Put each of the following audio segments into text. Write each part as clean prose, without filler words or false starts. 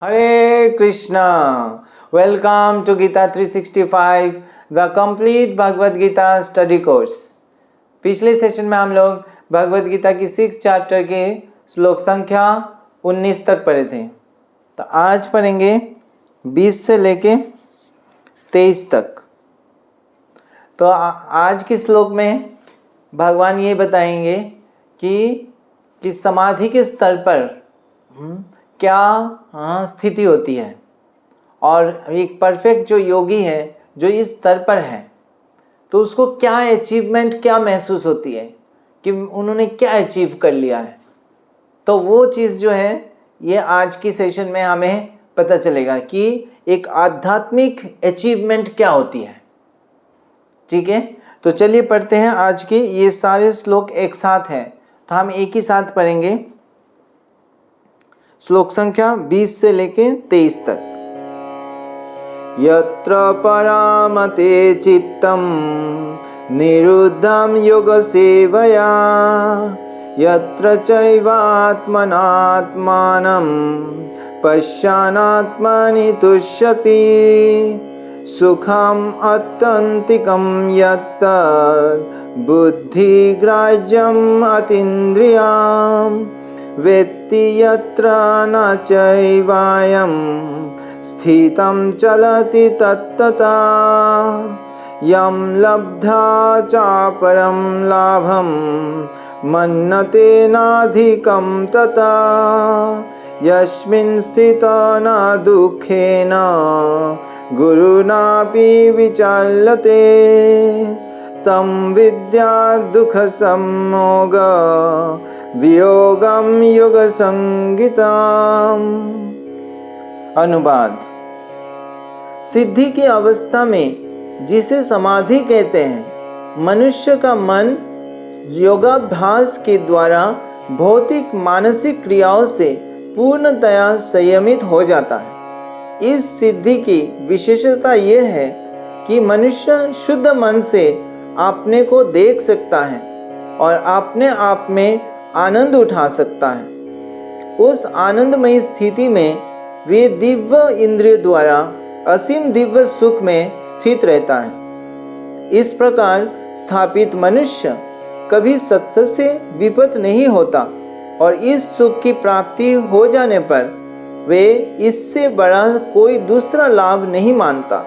Hare Krishna. Welcome to Gita 365, the complete Bhagavad Gita study course. पिछले session में हम लोग भगवद गीता की 6 चैप्टर के श्लोक संख्या 19 तक पढ़े थे। तो आज पढ़ेंगे 20 से लेके 23 तक। तो आज के श्लोक में भगवान ये बताएंगे कि समाधि के स्तर पर क्या स्थिति होती है और एक परफेक्ट जो योगी है जो इस स्तर पर है तो उसको क्या अचीवमेंट क्या महसूस होती है कि उन्होंने क्या अचीव कर लिया है। तो वो चीज़ जो है ये आज की सेशन में हमें पता चलेगा कि एक आध्यात्मिक अचीवमेंट क्या होती है। ठीक है, तो चलिए पढ़ते हैं। आज के ये सारे श्लोक एक साथ हैं तो हम एक ही साथ पढ़ेंगे। श्लोक संख्या 20 से लेके 23 तक। यत्र परामते चित्तम निरुद्धं योग सेवया यत्र चैवात्मनात्मानं पश्यानात्मनि तुष्यति सुखम् अत्यन्तिकं यत्तद् बुद्धिग्राह्यम् अतीन्द्रियम् वेत्ति यत्र न चैवायं स्थितं चलति तत्तथा यं लब्धा चापरं लाभं मन्यते नाधिकं तथा यस्मिन् स्थितो न दुःखेन गुरुणापि विचाल्यते तं विद्या दुःखसम्मोग वियोगम योग संगीतम। अनुवाद। सिद्धि की अवस्था में जिसे समाधि कहते हैं, मनुष्य का मन योगाभ्यास के द्वारा भौतिक मानसिक क्रियाओं से पूर्णतया संयमित हो जाता है। इस सिद्धि की विशेषता यह है कि मनुष्य शुद्ध मन से अपने को देख सकता है और अपने आप में आनंद उठा सकता है। उस आनंदमयी स्थिति में वे दिव्य इंद्रिय द्वारा असीम दिव्य सुख में स्थित रहता है। इस प्रकार स्थापित मनुष्य कभी सत्य से विपत नहीं होता और इस सुख की प्राप्ति हो जाने पर वे इससे बड़ा कोई दूसरा लाभ नहीं मानता।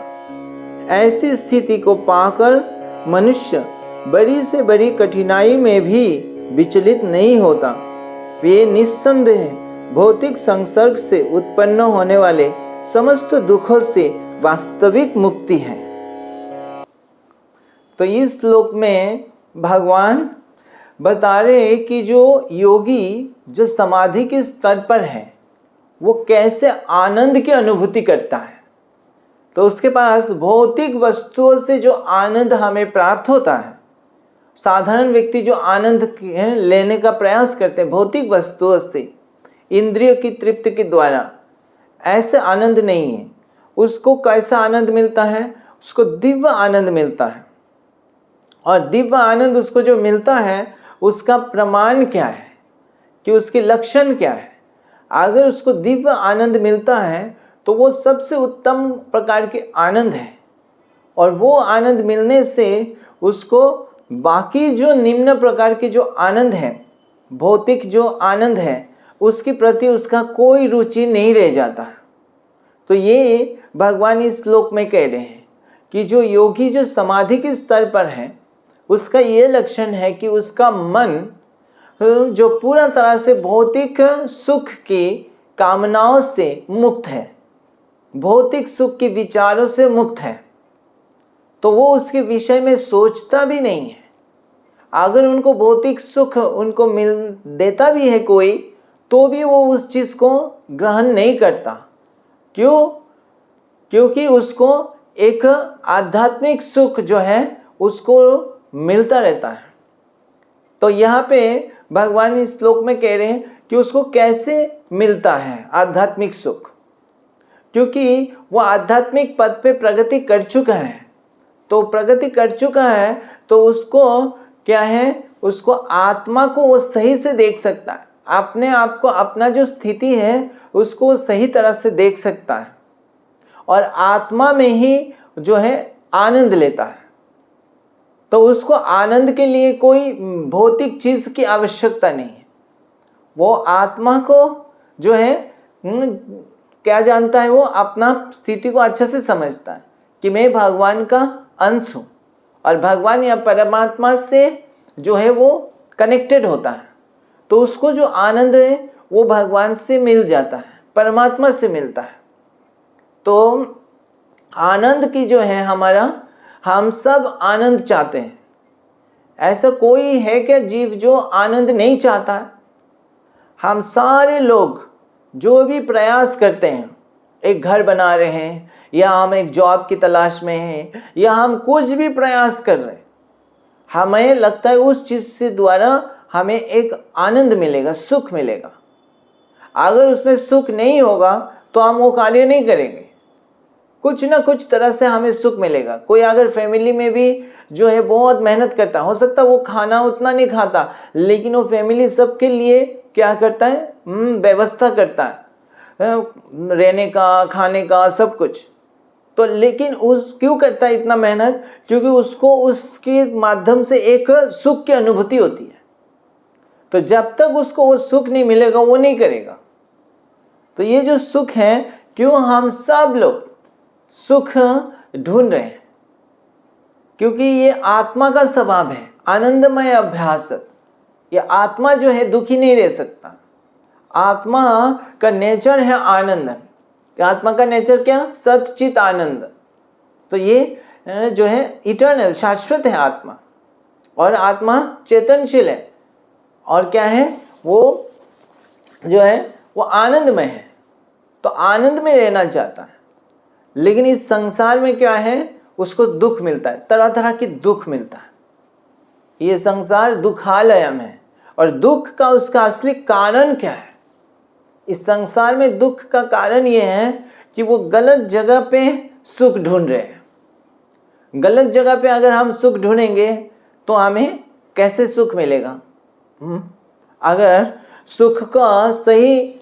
ऐसी स्थिति को पाकर मनुष्य बड़ी से बड़ी कठिनाई में भी विचलित नहीं होता। वे निस्संदेह भौतिक संसर्ग से उत्पन्न होने वाले समस्त दुखों से वास्तविक मुक्ति है। तो इस श्लोक में भगवान बता रहे हैं कि जो योगी जो समाधि के स्तर पर है वो कैसे आनंद की अनुभूति करता है। तो उसके पास भौतिक वस्तुओं से जो आनंद हमें प्राप्त होता है, साधारण व्यक्ति जो आनंद लेने का प्रयास करते हैं भौतिक वस्तुओं से इंद्रियों की तृप्ति के द्वारा, ऐसे आनंद नहीं है। उसको कैसा आनंद मिलता है? उसको दिव्य आनंद मिलता है। और दिव्य आनंद उसको जो मिलता है उसका प्रमाण क्या है कि उसके लक्षण क्या है। अगर उसको दिव्य आनंद मिलता है तो वो सबसे उत्तम प्रकार के आनंद है और वो आनंद मिलने से उसको बाकी जो निम्न प्रकार के जो आनंद है, भौतिक जो आनंद है, उसके प्रति उसका कोई रुचि नहीं रह जाता है। तो ये भगवान इस श्लोक में कह रहे हैं कि जो योगी जो समाधि के स्तर पर है उसका ये लक्षण है कि उसका मन जो पूरा तरह से भौतिक सुख की कामनाओं से मुक्त है, भौतिक सुख के विचारों से मुक्त है। तो वो उसके विषय में सोचता भी नहीं है। अगर उनको भौतिक सुख उनको मिल देता भी है कोई तो भी वो उस चीज़ को ग्रहण नहीं करता। क्यों? क्योंकि उसको एक आध्यात्मिक सुख जो है उसको मिलता रहता है। तो यहाँ पे भगवान इस श्लोक में कह रहे हैं कि उसको कैसे मिलता है आध्यात्मिक सुख, क्योंकि वो आध्यात्मिक पद पे प्रगति कर चुका है। तो प्रगति कर चुका है तो उसको क्या है, उसको आत्मा को वो सही से देख सकता है। अपने आप को, अपना जो स्थिति है उसको सही तरह से देख सकता है और आत्मा में ही जो है आनंद लेता है। तो उसको आनंद के लिए कोई भौतिक चीज की आवश्यकता नहीं है। वो आत्मा को जो है क्या जानता है, वो अपना स्थिति को अच्छे से समझता है कि मैं भगवान का अंश हूँ और भगवान या परमात्मा से जो है वो कनेक्टेड होता है। तो उसको जो आनंद है वो भगवान से मिल जाता है, परमात्मा से मिलता है। तो आनंद की जो है हमारा, हम सब आनंद चाहते हैं। ऐसा कोई है क्या जीव जो आनंद नहीं चाहता है? हम सारे लोग जो भी प्रयास करते हैं, एक घर बना रहे हैं या हम एक जॉब की तलाश में हैं या हम कुछ भी प्रयास कर रहे हैं, हमें लगता है उस चीज़ से द्वारा हमें एक आनंद मिलेगा, सुख मिलेगा। अगर उसमें सुख नहीं होगा तो हम वो कार्य नहीं करेंगे। कुछ ना कुछ तरह से हमें सुख मिलेगा। कोई अगर फैमिली में भी जो है बहुत मेहनत करता है, हो सकता है वो खाना उतना नहीं खाता, लेकिन वो फैमिली सबके लिए क्या करता है, व्यवस्था करता है, रहने का, खाने का, सब कुछ। तो लेकिन उस क्यों करता है इतना मेहनत? क्योंकि उसको उसके माध्यम से एक सुख की अनुभूति होती है। तो जब तक उसको वो सुख नहीं मिलेगा वो नहीं करेगा। तो ये जो सुख है, क्यों हम सब लोग सुख ढूंढ रहे हैं? क्योंकि ये आत्मा का स्वभाव है, आनंदमय अभ्यास। ये आत्मा जो है दुखी नहीं रह सकता। आत्मा का नेचर है आनंद। आत्मा का नेचर क्या? सच्चित आनंद। तो ये जो है इटर्नल, शाश्वत है आत्मा। और आत्मा चेतनशील है और क्या है, वो जो है वो आनंदमय है। तो आनंद में रहना चाहता है। लेकिन इस संसार में क्या है, उसको दुख मिलता है, तरह तरह की दुख मिलता है। ये संसार दुखालयम है। और दुख का उसका असली कारण क्या है? इस संसार में दुख का कारण ये है कि वो गलत जगह पे सुख ढूंढ रहे हैं। गलत जगह पे अगर हम सुख ढूंढेंगे तो हमें कैसे सुख मिलेगा? अगर सुख का सही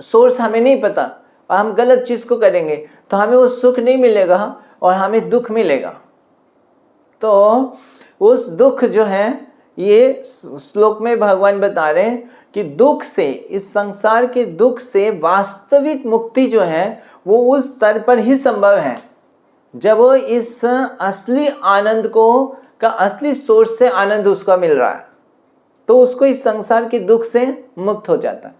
सोर्स हमें नहीं पता और हम गलत चीज को करेंगे तो हमें वो सुख नहीं मिलेगा और हमें दुख मिलेगा। तो उस दुख जो है, ये श्लोक में भगवान बता रहे हैं कि दुख से, इस संसार के दुख से वास्तविक मुक्ति जो है वो उस स्तर पर ही संभव है जब वो इस असली आनंद को का असली सोर्स से आनंद उसका मिल रहा है, तो उसको इस संसार के दुख से मुक्त हो जाता है।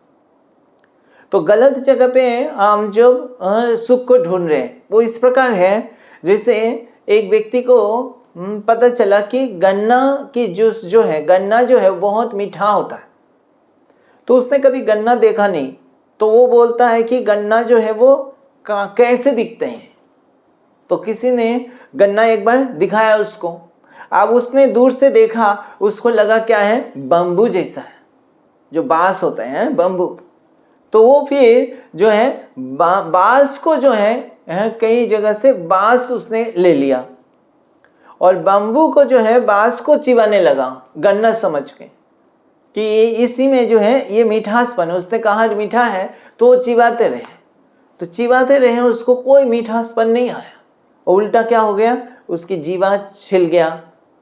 तो गलत जगह पे हम जो सुख को ढूंढ रहे हैं वो इस प्रकार है, जैसे एक व्यक्ति को पता चला कि गन्ना की जूस जो है, गन्ना जो है बहुत मीठा होता है। तो उसने कभी गन्ना देखा नहीं, तो वो बोलता है कि गन्ना जो है वो कैसे दिखते हैं। तो किसी ने गन्ना एक बार दिखाया उसको। अब उसने दूर से देखा, उसको लगा क्या है, बम्बू जैसा है, जो बांस होते हैं बम्बू। तो वो फिर जो है बांस को जो है कई जगह से बांस उसने ले लिया और बम्बू को जो है बांस को चिबाने लगा, गन्ना समझ के कि इसी में जो है ये मिठासपन है। उसने कहा मीठा है, तो वो चिबाते रहे। तो चिबाते रहे, उसको कोई मिठासपन नहीं आया। उल्टा क्या हो गया, उसकी जीवा छिल गया,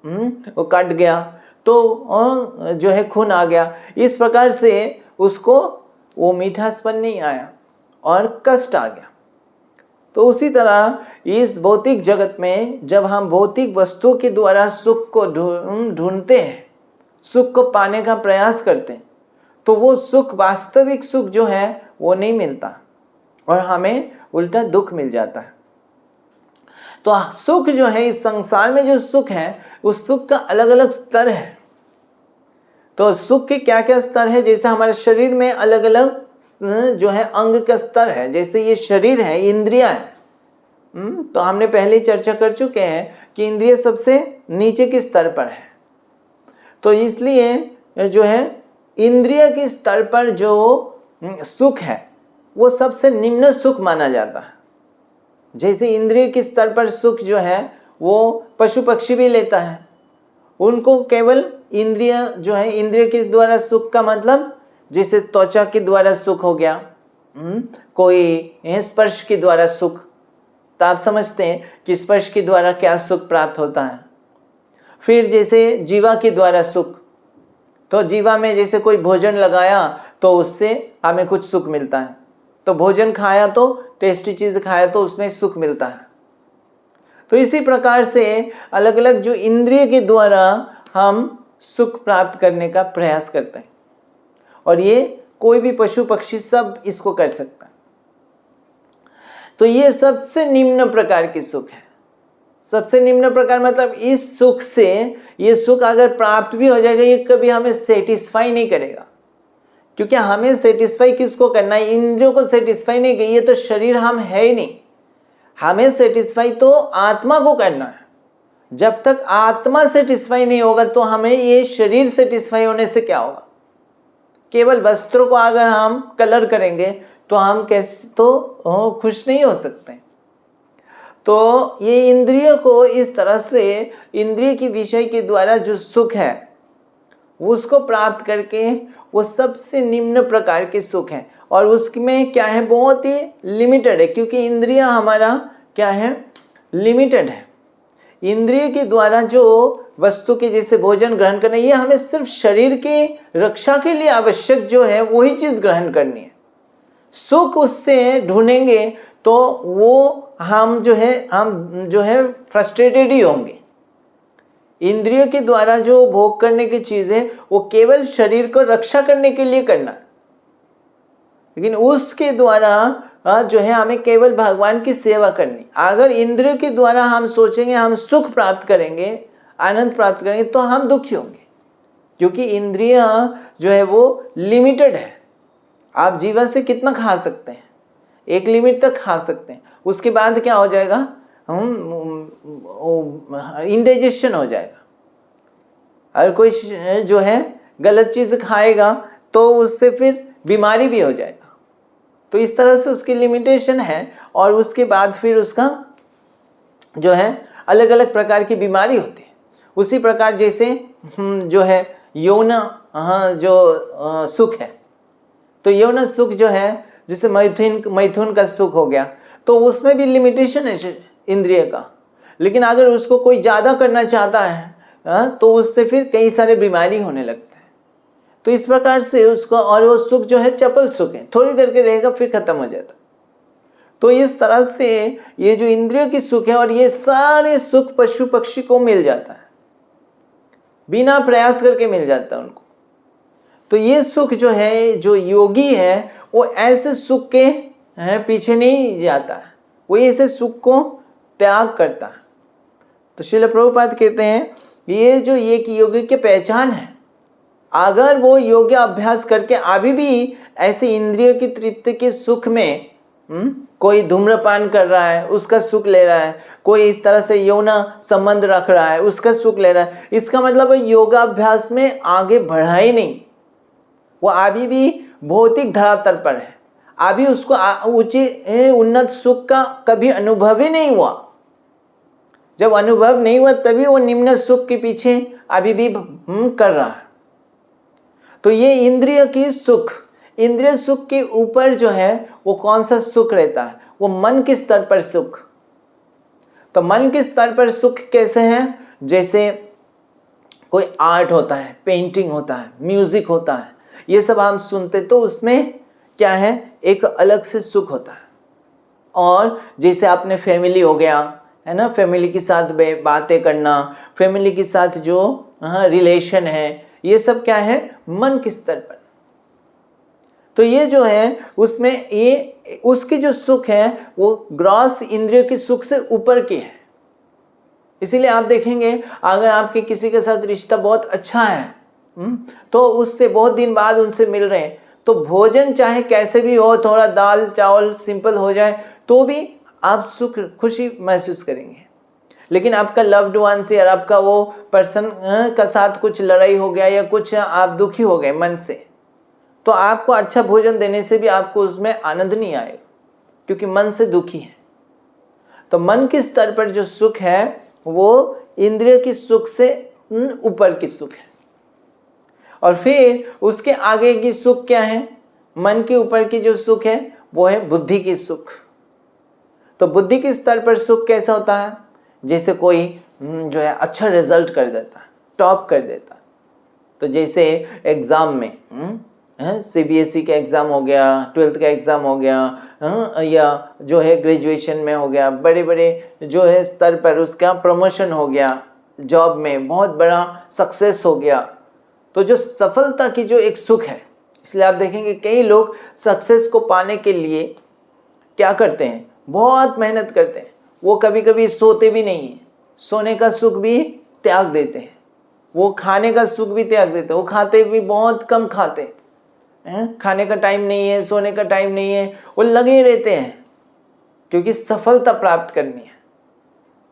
वो कट गया, तो जो है खून आ गया। इस प्रकार से उसको वो मिठासपन नहीं आया और कष्ट आ गया। तो उसी तरह इस भौतिक जगत में जब हम भौतिक वस्तुओं के द्वारा सुख को ढूंढते हैं, सुख को पाने का प्रयास करते हैं, तो वो सुख, वास्तविक सुख जो है वो नहीं मिलता और हमें उल्टा दुख मिल जाता है। तो सुख जो है, इस संसार में जो सुख है, उस सुख का अलग अलग स्तर है। तो सुख के क्या क्या स्तर है? जैसे हमारे शरीर में अलग अलग जो है अंग का स्तर है। जैसे ये शरीर है, इंद्रियां है। तो हमने पहले चर्चा कर चुके हैं कि इंद्रिय सबसे नीचे के स्तर पर है। तो इसलिए जो है इंद्रिय के स्तर पर जो सुख है वो सबसे निम्न सुख माना जाता है। जैसे इंद्रिय के स्तर पर सुख जो है वो पशु पक्षी भी लेता है, उनको केवल इंद्रिय जो है, इंद्रिय के द्वारा सुख का मतलब जैसे त्वचा के द्वारा सुख हो गया, कोई स्पर्श के द्वारा सुख, तो आप समझते हैं कि स्पर्श के द्वारा क्या सुख प्राप्त होता है। फिर जैसे जीवा के द्वारा सुख, तो जीवा में जैसे कोई भोजन लगाया तो उससे हमें कुछ सुख मिलता है, तो भोजन खाया तो टेस्टी चीज खाया तो उसमें सुख मिलता है। तो इसी प्रकार से अलग अलग जो इंद्रिय के द्वारा हम सुख प्राप्त करने का प्रयास करते हैं, और ये कोई भी पशु पक्षी सब इसको कर सकता है। तो ये सबसे निम्न प्रकार की सुख है। सबसे निम्न प्रकार मतलब इस सुख से, ये सुख अगर प्राप्त भी हो जाएगा ये कभी हमें सेटिस्फाई नहीं करेगा, क्योंकि हमें सेटिस्फाई किसको करना है? इंद्रियों को सेटिस्फाई नहीं करिए, ये तो शरीर हम है ही नहीं। हमें सेटिस्फाई तो आत्मा को करना है। जब तक आत्मा सेटिस्फाई नहीं होगा तो हमें ये शरीर सेटिस्फाई होने से क्या होगा? केवल वस्त्रों को अगर हम कलर करेंगे तो हम कैसे तो खुश नहीं हो सकते। तो ये इंद्रिय को इस तरह से, इंद्रिय की विषय के द्वारा जो सुख है उसको प्राप्त करके वो सबसे निम्न प्रकार के सुख है, और उसमें क्या है, बहुत ही लिमिटेड है, क्योंकि इंद्रिय हमारा क्या है, लिमिटेड है। इंद्रिय के द्वारा जो वस्तु के जैसे भोजन ग्रहण करना, ये हमें सिर्फ शरीर की रक्षा के लिए आवश्यक जो है वही चीज ग्रहण करनी है। सुख उससे ढूंढेंगे तो वो हम जो है फ्रस्ट्रेटेड ही होंगे। इंद्रियों के द्वारा जो भोग करने की चीजें वो केवल शरीर को रक्षा करने के लिए करना, लेकिन उसके द्वारा जो है हमें केवल भगवान की सेवा करनी। अगर इंद्रियों के द्वारा हम सोचेंगे हम सुख प्राप्त करेंगे, आनंद प्राप्त करेंगे, तो हम दुखी होंगे, क्योंकि इंद्रिय जो है वो लिमिटेड है। आप जीवन से कितना खा सकते हैं? एक लिमिट तक खा सकते हैं, उसके बाद क्या हो जाएगा, इंडाइजेशन हो जाएगा। अगर कोई जो है गलत चीज खाएगा तो उससे फिर बीमारी भी हो जाएगा। तो इस तरह से उसकी लिमिटेशन है, और उसके बाद फिर उसका जो है अलग अलग प्रकार की बीमारी होती है। उसी प्रकार जैसे जो है यौन जो सुख है, तो यौन सुख जो है जैसे मैथुन का सुख हो गया, तो उसमें भी लिमिटेशन है इंद्रिय का। लेकिन अगर उसको कोई ज़्यादा करना चाहता है तो उससे फिर कई सारे बीमारी होने लगते हैं। तो इस प्रकार से उसको, और वो सुख जो है चपल सुख है, थोड़ी देर के रहेगा फिर खत्म हो जाता। तो इस तरह से ये जो इंद्रियों की सुख है, और ये सारे सुख पशु पक्षी को मिल जाता है, बिना प्रयास करके मिल जाता है उनको। तो ये सुख जो है, जो योगी है वो ऐसे सुख के पीछे नहीं जाता है, वो ऐसे सुख को त्याग करता है। तो श्रील प्रभुपाद कहते हैं ये जो एक योगी की पहचान है। अगर वो योग्य अभ्यास करके अभी भी ऐसे इंद्रियों की तृप्ति के सुख में कोई धूम्रपान कर रहा है उसका सुख ले रहा है, कोई इस तरह से यौन संबंध रख रहा है उसका सुख ले रहा है, इसका मतलब योगाभ्यास में आगे बढ़ा ही नहीं, वो अभी भी भौतिक धरातल पर है, अभी उसको उचित उन्नत सुख का कभी अनुभव ही नहीं हुआ। जब अनुभव नहीं हुआ तभी वो निम्न सुख के पीछे अभी भी कर रहा है। तो ये इंद्रिय की सुख, इंद्रिय सुख के ऊपर जो है वो कौन सा सुख रहता है, वो मन के स्तर पर सुख। तो मन के स्तर पर सुख कैसे है, जैसे कोई आर्ट होता है, पेंटिंग होता है, म्यूजिक होता है, ये सब हम सुनते तो उसमें क्या है, एक अलग से सुख होता है। और जैसे आपने फैमिली हो गया है ना, फैमिली के साथ बातें करना, फैमिली के साथ जो रिलेशन है, ये सब क्या है, मन के स्तर पर। तो ये जो है उसमें ये उसकी जो सुख है वो ग्रॉस इंद्रियों के सुख से ऊपर की है। इसीलिए आप देखेंगे अगर आपके किसी के साथ रिश्ता बहुत अच्छा है तो उससे बहुत दिन बाद उनसे मिल रहे हैं, तो भोजन चाहे कैसे भी हो, थोड़ा दाल चावल सिंपल हो जाए तो भी आप सुख खुशी महसूस करेंगे। लेकिन आपका लव्ड वन से, और आपका वो पर्सन का साथ कुछ लड़ाई हो गया या कुछ आप दुखी हो गए मन से, तो आपको अच्छा भोजन देने से भी आपको उसमें आनंद नहीं आएगा, क्योंकि मन से दुखी है। तो मन के स्तर पर जो सुख है वो इंद्रिय की सुख से ऊपर की सुख है। और फिर उसके आगे की सुख क्या है? मन के ऊपर की जो सुख है वो है बुद्धि की सुख। तो बुद्धि के स्तर पर सुख कैसा होता है? जैसे कोई जो है अच्छा रिजल्ट कर देता है, टॉप कर देता है। तो जैसे एग्जाम में CBSE का एग्जाम हो गया, 12th का एग्जाम हो गया, या जो है ग्रेजुएशन में हो गया, बड़े बड़े जो है स्तर पर उसका प्रमोशन हो गया, जॉब में बहुत बड़ा सक्सेस हो गया। तो जो सफलता की जो एक सुख है, इसलिए आप देखेंगे कई लोग सक्सेस को पाने के लिए क्या करते हैं? बहुत मेहनत करते हैं। वो कभी कभी सोते भी नहीं हैं, सोने का सुख भी त्याग देते हैं, वो खाने का सुख भी त्याग देते हैं, वो खाते भी बहुत कम खाते हैं, खाने का टाइम नहीं है, सोने का टाइम नहीं है, वो लगे रहते हैं क्योंकि सफलता प्राप्त करनी है।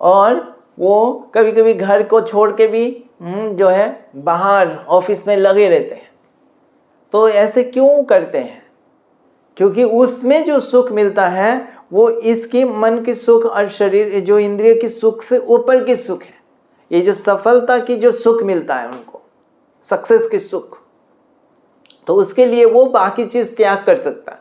और वो कभी कभी घर को छोड़ के भी जो है बाहर ऑफिस में लगे रहते हैं। तो ऐसे क्यों करते हैं? क्योंकि उसमें जो सुख मिलता है वो इसकी मन की सुख और शरीर जो इंद्रिय की सुख से ऊपर की सुख है। ये जो सफलता की जो सुख मिलता है उनको, सक्सेस की सुख, तो उसके लिए वो बाकी चीज त्याग कर सकता है।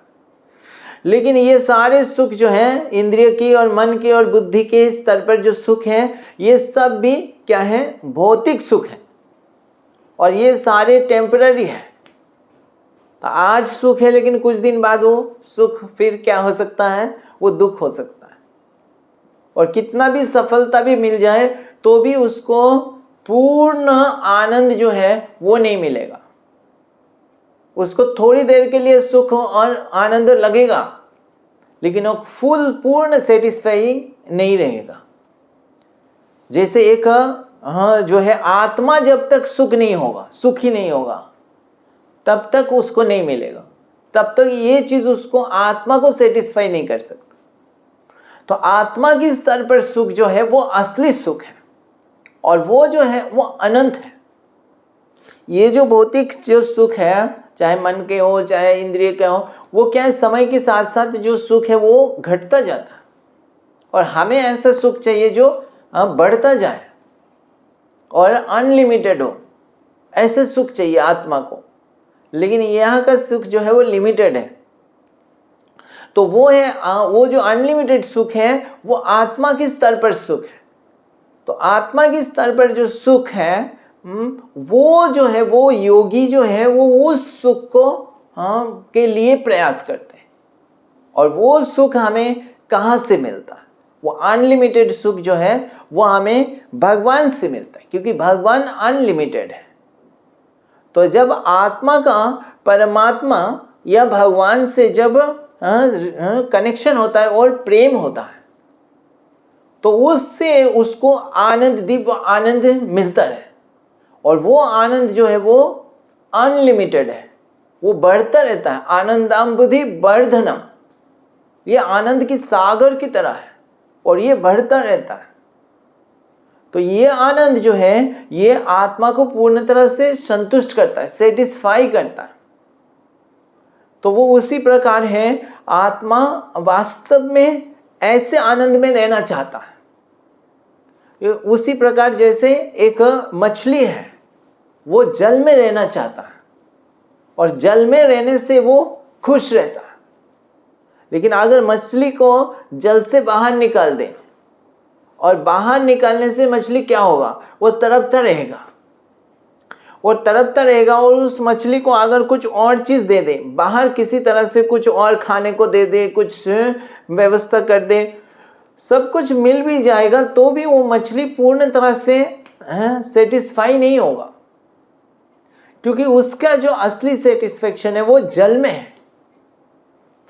लेकिन ये सारे सुख जो है इंद्रिय की और मन की और बुद्धि के स्तर पर जो सुख है, ये सब भी क्या है? भौतिक सुख है। और ये सारे टेम्पररी है। तो आज सुख है लेकिन कुछ दिन बाद वो सुख फिर क्या हो सकता है? वो दुख हो सकता है। और कितना भी सफलता भी मिल जाए तो भी उसको पूर्ण आनंद जो है वो नहीं मिलेगा। उसको थोड़ी देर के लिए सुख और आनंद लगेगा लेकिन वो पूर्ण सेटिस्फाइंग नहीं रहेगा। जैसे एक जो है आत्मा जब तक सुख नहीं होगा, सुखी नहीं होगा, तब तक उसको नहीं मिलेगा, तब तक ये चीज उसको आत्मा को सेटिस्फाई नहीं कर सकता। तो आत्मा की स्तर पर सुख जो है वो असली सुख है और वो जो है वो अनंत है। ये जो भौतिक जो सुख है, चाहे मन के हो चाहे इंद्रिय के हो, वो क्या है? समय के साथ साथ जो सुख है वो घटता जाता है। और हमें ऐसा सुख चाहिए जो बढ़ता जाए और अनलिमिटेड हो, ऐसे सुख चाहिए आत्मा को। लेकिन यहाँ का सुख जो है वो लिमिटेड है। तो वो है वो जो अनलिमिटेड सुख है वो आत्मा के स्तर पर सुख है। तो आत्मा के स्तर पर जो सुख है वो जो है वो योगी जो है वो उस सुख को के लिए प्रयास करते हैं। और वो सुख हमें कहाँ से मिलता है? वो अनलिमिटेड सुख जो है वो हमें भगवान से मिलता है, क्योंकि भगवान अनलिमिटेड है। तो जब आत्मा का परमात्मा या भगवान से जब कनेक्शन होता है और प्रेम होता है तो उससे उसको आनंद, दिव्य आनंद मिलता है। और वो आनंद जो है वो अनलिमिटेड है, वो बढ़ता रहता है। आनंदम बुद्धि वर्धनम, ये आनंद की सागर की तरह है और ये बढ़ता रहता है। तो ये आनंद जो है ये आत्मा को पूर्ण तरह से संतुष्ट करता है, सेटिस्फाई करता है। तो वो उसी प्रकार है, आत्मा वास्तव में ऐसे आनंद में रहना चाहता है। उसी प्रकार जैसे एक मछली है, वो जल में रहना चाहता है और जल में रहने से वो खुश रहता है। लेकिन अगर मछली को जल से बाहर निकाल दें और बाहर निकालने से मछली क्या होगा? वो तड़पता रहेगा, वो तड़पता रहेगा। और उस मछली को अगर कुछ और चीज दे दे, बाहर किसी तरह से कुछ और खाने को दे दे, कुछ व्यवस्था कर दे, सब कुछ मिल भी जाएगा तो भी वो मछली पूर्ण तरह से सेटिस्फाई नहीं होगा, क्योंकि उसका जो असली सेटिस्फेक्शन है वो जल में है।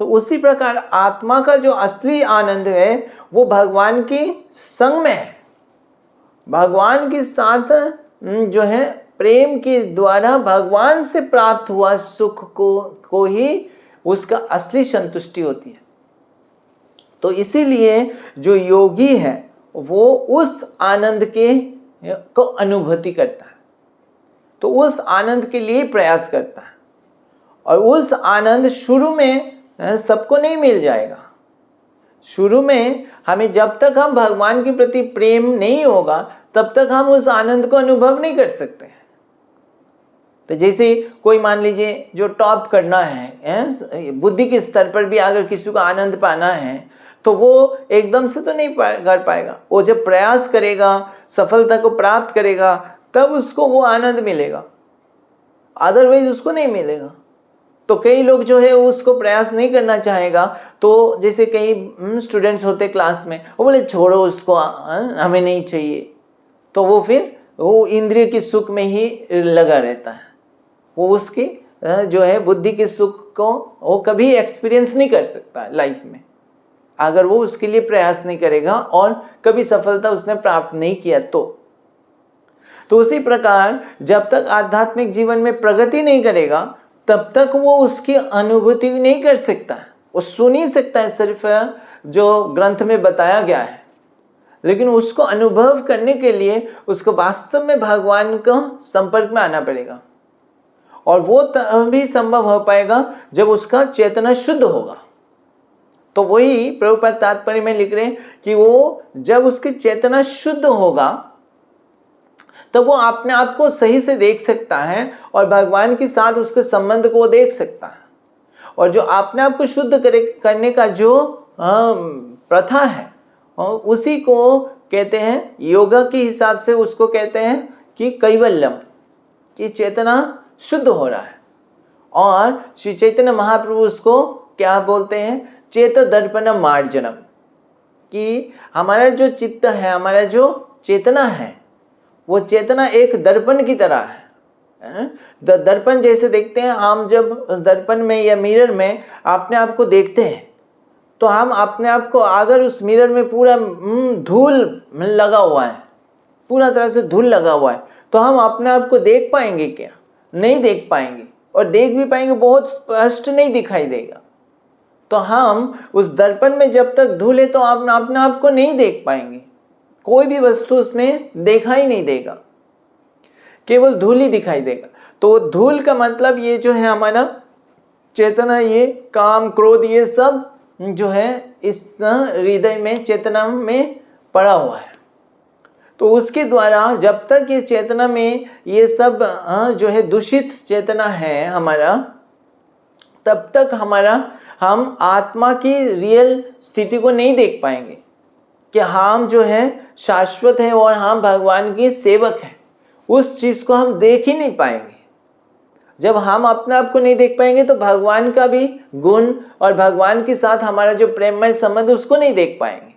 तो उसी प्रकार आत्मा का जो असली आनंद है वो भगवान की संग में है। भगवान के साथ जो है प्रेम के द्वारा भगवान से प्राप्त हुआ सुख को ही उसका असली संतुष्टि होती है। तो इसीलिए जो योगी है वो उस आनंद को अनुभूति करता है, तो उस आनंद के लिए प्रयास करता है। और उस आनंद शुरू में सबको नहीं मिल जाएगा। शुरू में हमें जब तक हम भगवान के प्रति प्रेम नहीं होगा तब तक हम उस आनंद को अनुभव नहीं कर सकते हैं। तो जैसे कोई मान लीजिए जो टॉप करना है, बुद्धि के स्तर पर भी अगर किसी को आनंद पाना है तो वो एकदम से तो नहीं कर पाएगा। वो जब प्रयास करेगा, सफलता को प्राप्त करेगा, तब उसको वो आनंद मिलेगा, अदरवाइज उसको नहीं मिलेगा। तो कई लोग जो है उसको प्रयास नहीं करना चाहेगा। तो जैसे कई स्टूडेंट्स होते क्लास में, वो बोले छोड़ो उसको, हमें नहीं चाहिए। तो वो फिर वो इंद्रिय के सुख में ही लगा रहता है। वो उसकी जो है बुद्धि के सुख को वो कभी एक्सपीरियंस नहीं कर सकता है लाइफ में, अगर वो उसके लिए प्रयास नहीं करेगा और कभी सफलता उसने प्राप्त नहीं किया तो उसी प्रकार जब तक आध्यात्मिक जीवन में प्रगति नहीं करेगा तब तक वो उसकी अनुभूति नहीं कर सकता है। वो सुन ही सकता है सिर्फ जो ग्रंथ में बताया गया है, लेकिन उसको अनुभव करने के लिए उसको वास्तव में भगवान का संपर्क में आना पड़ेगा। और वो तभी संभव हो पाएगा जब उसका चेतना शुद्ध होगा। तो वही प्रभुपाद तात्पर्य में लिख रहे हैं कि वो जब उसकी चेतना शुद्ध होगा तब वो अपने आप को सही से देख सकता है और भगवान के साथ उसके संबंध को देख सकता है। और जो अपने आप को शुद्ध करने का जो प्रथा है उसी को कहते हैं, योगा के हिसाब से उसको कहते हैं कि कैवल्यम, कि चेतना शुद्ध हो रहा है। और श्री चैतन्य महाप्रभु उसको क्या बोलते हैं, चेत दर्पण मार्जनम, कि हमारा जो चित्त है, हमारा जो चेतना है, वो चेतना एक दर्पण की तरह है। दर्पण जैसे देखते हैं हम, जब दर्पण में या मिरर में अपने आप को देखते हैं तो हम अपने आप को, अगर उस मिरर में पूरा धूल लगा हुआ है, पूरा तरह से धूल लगा हुआ है, तो हम अपने आप को देख पाएंगे क्या? नहीं देख पाएंगे। और देख भी पाएंगे बहुत स्पष्ट नहीं दिखाई देगा। तो हम उस दर्पण में जब तक धूल है तो आप अपने आप को नहीं देख पाएंगे, कोई भी वस्तु उसमें देखा ही नहीं देगा, केवल धूल ही दिखाई देगा। तो धूल का मतलब ये जो है हमारा चेतना, ये काम क्रोध ये सब जो है इस हृदय में चेतना में पड़ा हुआ है। तो उसके द्वारा जब तक ये चेतना में ये सब जो है दूषित चेतना है हमारा, तब तक हम आत्मा की रियल स्थिति को नहीं देख पाएंगे कि हम जो है शाश्वत है और हम भगवान के सेवक हैं। उस चीज को हम देख ही नहीं पाएंगे। जब हम अपने आप को नहीं देख पाएंगे तो भगवान का भी गुण और भगवान के साथ हमारा जो प्रेममय संबंध उसको नहीं देख पाएंगे।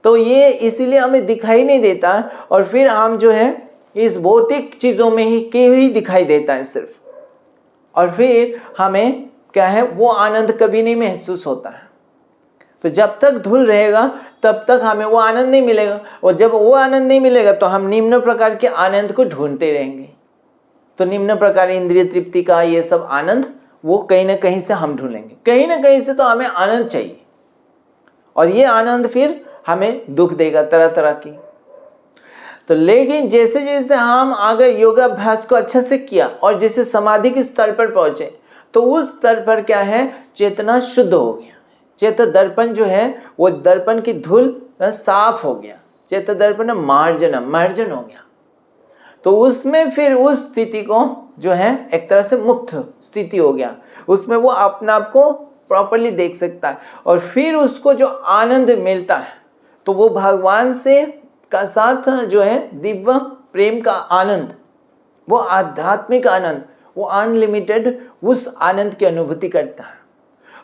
तो ये इसीलिए हमें दिखाई नहीं देता और फिर हम जो है इस भौतिक चीजों में ही दिखाई देता है सिर्फ। और फिर हमें क्या है, वो आनंद कभी नहीं महसूस होता है। तो जब तक धूल रहेगा तब तक हमें वो आनंद नहीं मिलेगा। और जब वो आनंद नहीं मिलेगा तो हम निम्न प्रकार के आनंद को ढूंढते रहेंगे। तो निम्न प्रकार इंद्रिय तृप्ति का ये सब आनंद वो कहीं ना कहीं से हम ढूंढेंगे, कहीं ना कहीं से तो हमें आनंद चाहिए। और ये आनंद फिर हमें दुख देगा तरह तरह की। तो लेकिन जैसे जैसे हम अगर योगाभ्यास को अच्छे से किया और जैसे समाधि के स्तर पर पहुंचे तो उस स्तर पर क्या है, चेतना शुद्ध हो गया। चेत दर्पण जो है वो दर्पण की धूल साफ हो गया। चेत दर्पण मार्जन हो गया। तो उसमें फिर उस स्थिति को जो है एक तरह से मुक्त स्थिति हो गया। उसमें वो अपने आप को प्रॉपरली देख सकता है और फिर उसको जो आनंद मिलता है तो वो भगवान से का साथ जो है दिव्य प्रेम का आनंद, वो आध्यात्मिक आनंद, वो अनलिमिटेड उस आनंद की अनुभूति करता है।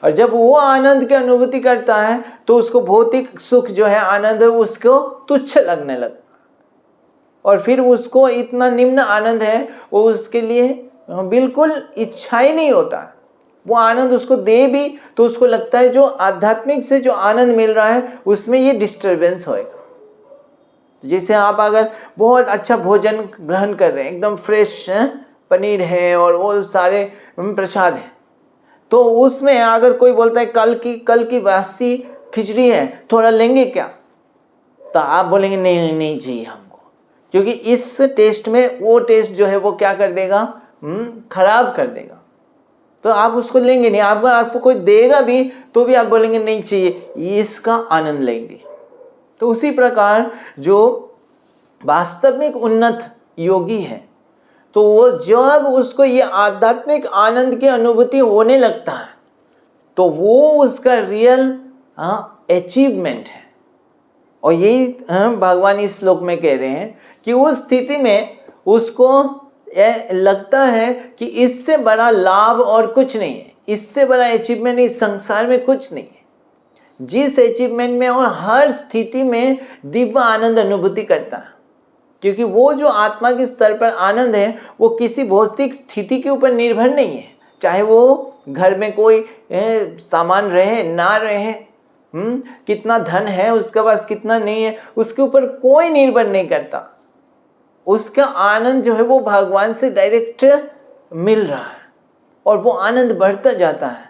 और जब वो आनंद की अनुभूति करता है तो उसको भौतिक सुख जो है आनंद है उसको तुच्छ लगने लगता है। और फिर उसको इतना निम्न आनंद है वो उसके लिए बिल्कुल इच्छा ही नहीं होता। वो आनंद उसको दे भी तो उसको लगता है जो आध्यात्मिक से जो आनंद मिल रहा है उसमें ये डिस्टर्बेंस होएगा। जैसे आप अगर बहुत अच्छा भोजन ग्रहण कर रहे हैं, एकदम फ्रेश पनीर है और वो सारे प्रसाद है, तो उसमें अगर कोई बोलता है कल की बासी खिचड़ी है, थोड़ा लेंगे क्या, तो आप बोलेंगे नहीं नहीं चाहिए हमको, क्योंकि इस टेस्ट में वो टेस्ट जो है वो क्या कर देगा, खराब कर देगा। तो आप उसको लेंगे नहीं। आपको कोई देगा भी तो भी आप बोलेंगे नहीं चाहिए, इसका आनंद लेंगे। तो उसी प्रकार जो वास्तविक उन्नत योगी है तो वो जब उसको ये आध्यात्मिक आनंद की अनुभूति होने लगता है तो वो उसका रियल अचीवमेंट है। और यही भगवान इस श्लोक में कह रहे हैं कि उस स्थिति में उसको लगता है कि इससे बड़ा लाभ और कुछ नहीं है, इससे बड़ा अचीवमेंट इस संसार में कुछ नहीं है, जिस अचीवमेंट में और हर स्थिति में दिव्य आनंद अनुभूति करता है। क्योंकि वो जो आत्मा के स्तर पर आनंद है वो किसी भौतिक स्थिति के ऊपर निर्भर नहीं है, चाहे वो घर में कोई सामान रहे ना रहे, कितना धन है उसके पास कितना नहीं है, उसके ऊपर कोई निर्भर नहीं करता। उसका आनंद जो है वो भगवान से डायरेक्ट मिल रहा है और वो आनंद बढ़ता जाता है।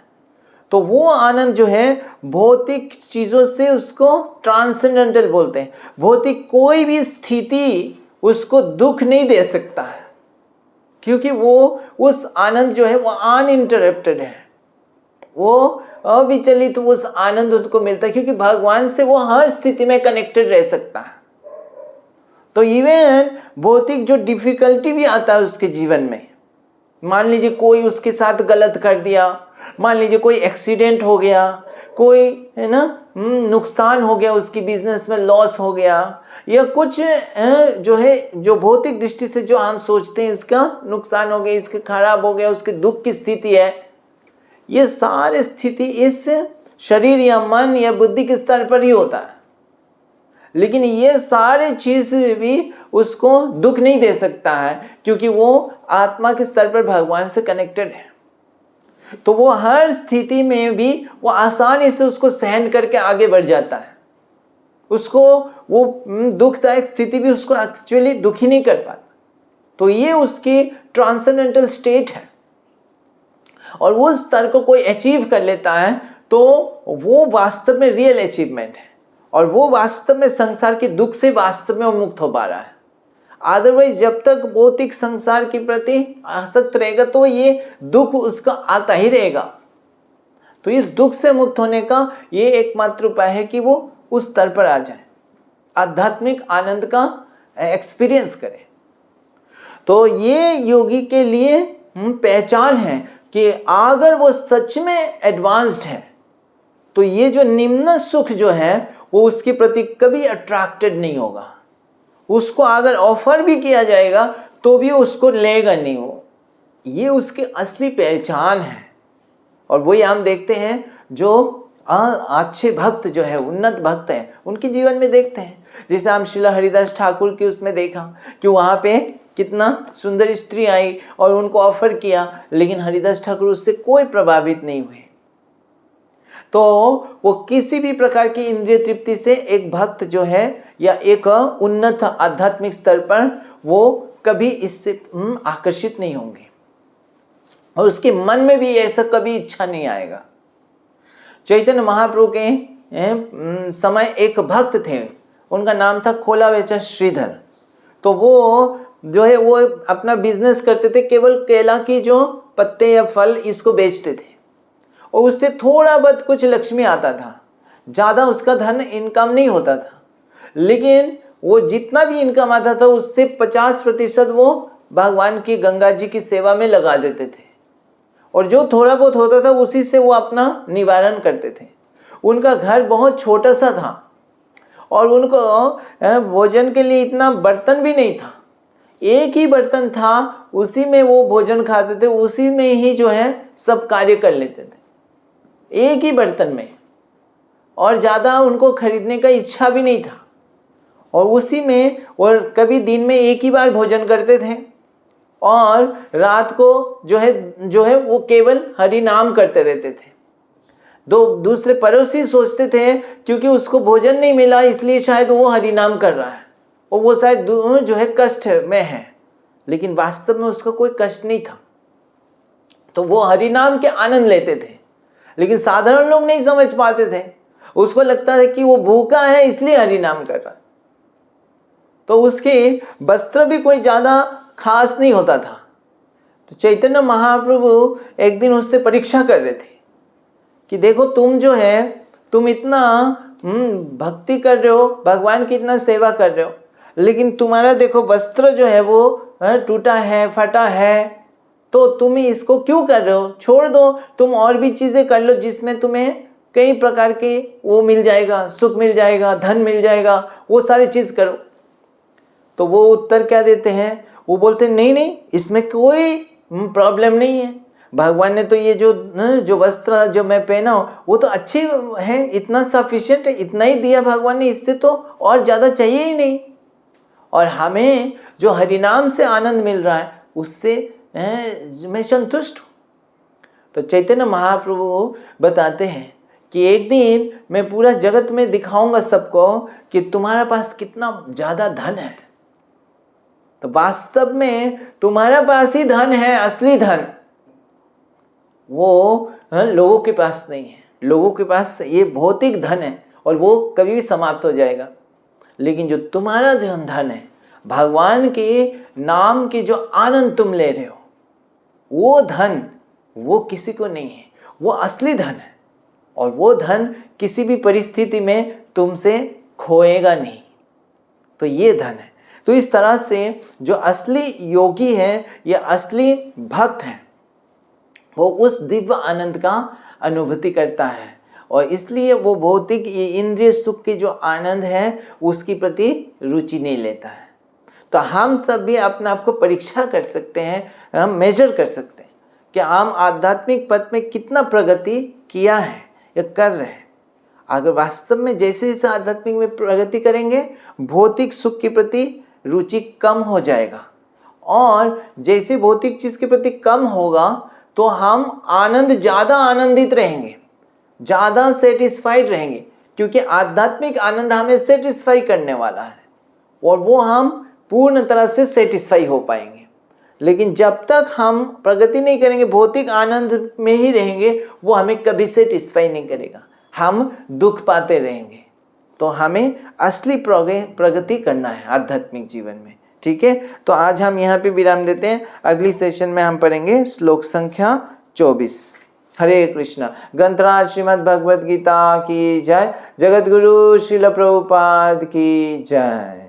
तो वो आनंद जो है भौतिक चीज़ों से उसको ट्रांसेंडेंटल बोलते हैं। भौतिक कोई भी स्थिति उसको दुख नहीं दे सकता है, क्योंकि वो उस आनंद जो है वो अनइंटरप्टेड है, वो अविचलित उस आनंद उनको मिलता है, क्योंकि भगवान से वो हर स्थिति में कनेक्टेड रह सकता है। तो इवन भौतिक जो डिफिकल्टी भी आता है उसके जीवन में, मान लीजिए कोई उसके साथ गलत कर दिया, मान लीजिए कोई एक्सीडेंट हो गया, कोई है ना नुकसान हो गया, उसकी बिजनेस में लॉस हो गया, या कुछ जो है जो भौतिक दृष्टि से जो हम सोचते हैं इसका नुकसान हो गया, इसके खराब हो गया, उसके दुख की स्थिति है, ये सारी स्थिति इस शरीर या मन या बुद्धि के स्तर पर ही होता है। लेकिन ये सारे चीज भी उसको दुख नहीं दे सकता है, क्योंकि वो आत्मा के स्तर पर भगवान से कनेक्टेड है। तो वो हर स्थिति में भी वो आसानी से उसको सहन करके आगे बढ़ जाता है। उसको वो दुखदायक स्थिति भी उसको एक्चुअली दुखी नहीं कर पाता। तो ये उसकी ट्रांसेंडेंटल स्टेट है। और वो स्तर को कोई अचीव कर लेता है तो वो वास्तव में रियल अचीवमेंट है, और वो वास्तव में संसार के दुख से वास्तव में मुक्त हो पा रहा है। अदरवाइज जब तक भौतिक संसार के प्रति आसक्त रहेगा तो ये दुख उसका आता ही रहेगा। तो इस दुख से मुक्त होने का ये एकमात्र उपाय है कि वो उस स्तर पर आ जाए, आध्यात्मिक आनंद का एक्सपीरियंस करे। तो ये योगी के लिए पहचान है कि अगर वो सच में एडवांस्ड है तो ये जो निम्न सुख जो है वो उसके प्रति कभी अट्रैक्टेड नहीं होगा। उसको अगर ऑफर भी किया जाएगा तो भी उसको लेगा नहीं वो। ये उसकी असली पहचान है। और वही हम देखते हैं जो अच्छे भक्त जो है, उन्नत भक्त हैं, उनके जीवन में देखते हैं। जैसे हम श्रील हरिदास ठाकुर की उसमें देखा कि वहाँ पे कितना सुंदर स्त्री आई और उनको ऑफर किया, लेकिन हरिदास ठाकुर उससे कोई प्रभावित नहीं हुए। तो वो किसी भी प्रकार की इंद्रिय तृप्ति से एक भक्त जो है या एक उन्नत आध्यात्मिक स्तर पर वो कभी इससे आकर्षित नहीं होंगे, और उसके मन में भी ऐसा कभी इच्छा नहीं आएगा। चैतन्य महाप्रभु के समय एक भक्त थे, उनका नाम था खोला वेचा श्रीधर। तो वो जो है वो अपना बिजनेस करते थे, केवल केला की जो पत्ते या फल इसको बेचते थे, और उससे थोड़ा बहुत कुछ लक्ष्मी आता था, ज़्यादा उसका धन इनकम नहीं होता था। लेकिन वो जितना भी इनकम आता था उससे 50% वो भगवान की गंगा जी की सेवा में लगा देते थे, और जो थोड़ा बहुत होता था उसी से वो अपना निवारण करते थे। उनका घर बहुत छोटा सा था और उनको भोजन के लिए इतना बर्तन भी नहीं था, एक ही बर्तन था, उसी में वो भोजन खाते थे, उसी में ही जो है सब कार्य कर लेते थे, एक ही बर्तन में, और ज़्यादा उनको खरीदने का इच्छा भी नहीं था। और उसी में और कभी दिन में एक ही बार भोजन करते थे, और रात को जो है वो केवल हरि नाम करते रहते थे। दूसरे पड़ोसी सोचते थे क्योंकि उसको भोजन नहीं मिला इसलिए शायद वो हरि नाम कर रहा है और वो शायद जो है कष्ट में है, लेकिन वास्तव में उसका कोई कष्ट नहीं था। तो वो हरि नाम के आनंद लेते थे, लेकिन साधारण लोग नहीं समझ पाते थे। उसको लगता है कि वो भूखा है इसलिए हरि नाम कर रहा है। तो उसके वस्त्र भी कोई ज़्यादा खास नहीं होता था। तो चैतन्य महाप्रभु एक दिन उससे परीक्षा कर रहे थे कि देखो तुम जो है तुम इतना भक्ति कर रहे हो, भगवान की इतना सेवा कर रहे हो, लेकिन तुम्हारा देखो वस्त्र जो है वो टूटा है, फटा है, तो तुम इसको क्यों कर रहे हो? छोड़ दो, तुम और भी चीजें कर लो जिसमें तुम्हें कई प्रकार के वो मिल जाएगा, सुख मिल जाएगा, धन मिल जाएगा, वो सारी चीज करो। तो वो उत्तर क्या देते हैं? वो बोलते हैं नहीं नहीं, इसमें कोई प्रॉब्लम नहीं है। भगवान ने तो ये जो वस्त्र जो मैं पहना हूं वो तो अच्छे हैं, इतना सफिशिएंट है, इतना ही दिया भगवान ने, इससे तो और ज़्यादा चाहिए ही नहीं। और हमें जो हरिनाम से आनंद मिल रहा है उससे मैं संतुष्ट हूँ। तो चैतन्य महाप्रभु बताते हैं कि एक दिन मैं पूरा जगत में दिखाऊंगा सबको कि तुम्हारे पास कितना ज़्यादा धन है। तो वास्तव में तुम्हारे पास ही धन है, असली धन। वो लोगों के पास नहीं है। लोगों के पास ये भौतिक धन है और वो कभी भी समाप्त हो जाएगा। लेकिन जो तुम्हारा जो धन है, भगवान के नाम के जो आनंद तुम ले रहे हो, वो धन वो किसी को नहीं है, वो असली धन है। और वो धन किसी भी परिस्थिति में तुमसे खोएगा नहीं। तो ये धन है। तो इस तरह से जो असली योगी है या असली भक्त है, वो उस दिव्य आनंद का अनुभूति करता है और इसलिए वो भौतिक इंद्रिय सुख के जो आनंद है उसकी प्रति रुचि नहीं लेता है। तो हम सब भी अपने आप को परीक्षा कर सकते हैं, हम मेजर कर सकते हैं कि हम आध्यात्मिक पथ में कितना प्रगति किया है या कर रहे हैं। अगर वास्तव में जैसे जैसे आध्यात्मिक में प्रगति करेंगे, भौतिक सुख के प्रति रुचि कम हो जाएगा और जैसे भौतिक चीज के प्रति कम होगा तो हम ज़्यादा आनंदित रहेंगे, ज़्यादा सेटिस्फाइड रहेंगे, क्योंकि आध्यात्मिक आनंद हमें सेटिस्फाई करने वाला है और वो हम पूर्ण तरह से सेटिस्फाई हो पाएंगे। लेकिन जब तक हम प्रगति नहीं करेंगे, भौतिक आनंद में ही रहेंगे, वो हमें कभी सेटिस्फाई नहीं करेगा, हम दुख पाते रहेंगे। तो हमें असली प्रगति करना है आध्यात्मिक जीवन में। ठीक है, तो आज हम यहाँ पे विराम देते हैं। अगली सेशन में हम पढ़ेंगे श्लोक संख्या 24। हरे कृष्णा। ग्रंथराज श्रीमद् भगवद गीता की जय। जगत गुरु श्रील प्रभुपाद की जय।